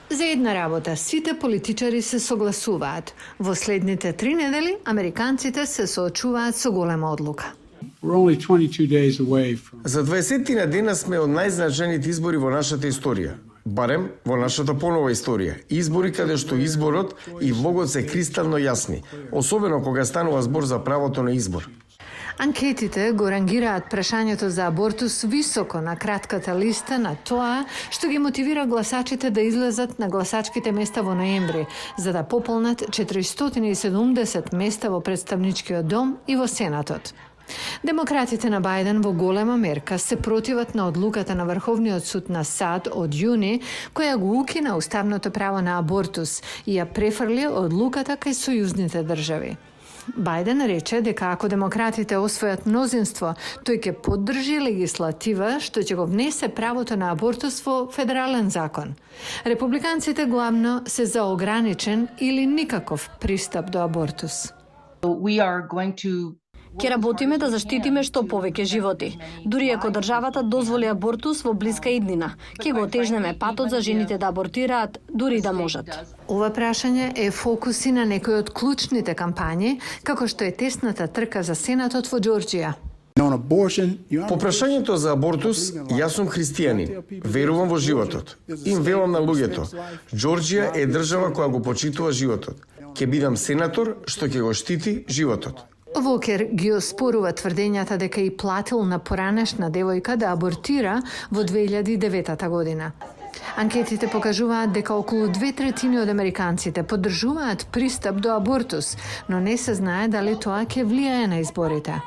За една работа, сите политичари се согласуваат. Во следните 3 недели, американците се соочуваат со голема одлука. За 20 на дена сме од најзначајните избори во нашата историја. Барем во нашата понова историја. Избори каде што изборот и влогот се кристално јасни, особено кога станува збор за правото на избор. Анкетите го рангираат прашањето за абортус високо на кратката листа на тоа што ги мотивира гласачите да излезат на гласачките места во ноември, за да пополнат 470 места во представничкиот дом и во Сенатот. Демократите на Бајден во голема мерка се противат на одлуката на Врховниот суд на САД од јуни, која го укина уставното право на абортус и ја префрли одлуката кај сојузните држави. Бајден рече дека ако демократите освојат мнозинство, тој ќе поддржи легислатива што ќе го внесе правото на абортус во федерален закон. Републиканците главно се за ограничен или никаков пристап до абортус. Ќе работиме да заштитиме што повеќе животи. Дури ако државата дозволи абортус во блиска иднина, ќе го отежнеме патот за жените да абортираат, дури да можат. Ова прашање е фокуси на некои од клучните кампањи, како што е тесната трка за Сенатот во Џорџија. По прашањето за абортус, јас сум христијанин. Верувам во животот. Им велам на луѓето. Џорџија е држава која го почитува животот. Ќе бидам сенатор што ќе го штити животот. Вокер ги оспорува тврдењата дека и платил на поранешна девојка да абортира во 2009 година. Анкетите покажуваат дека околу 2/3 од американците поддржуваат пристап до абортус, но не се знае дали тоа ќе влијае на изборите.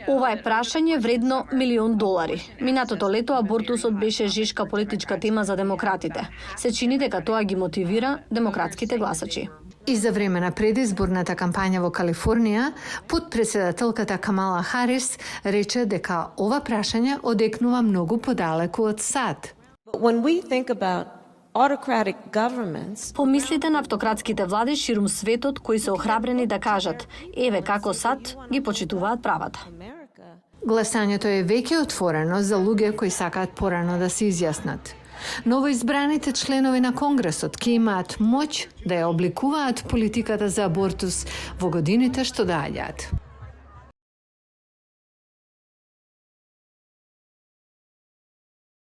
Ова е прашање вредно $1.000.000. Минатото лето абортусот беше жешка политичка тема за демократите. Се чини дека тоа ги мотивира демократските гласачи. И за време на предизборната кампања во Калифорнија, подпредседателката Камала Харис рече дека ова прашање одекнува многу подалеку од САД. Помислите на автократските влади ширум светот кои се охрабрени да кажат еве како САД ги почитуваат правата. Гласањето е веќе отворено за луѓе кои сакаат порано да се изјаснат. Новоизбраните членови на Конгресот ќе имаат моќ да ја обликуваат политиката за абортус во годините што доаѓаат.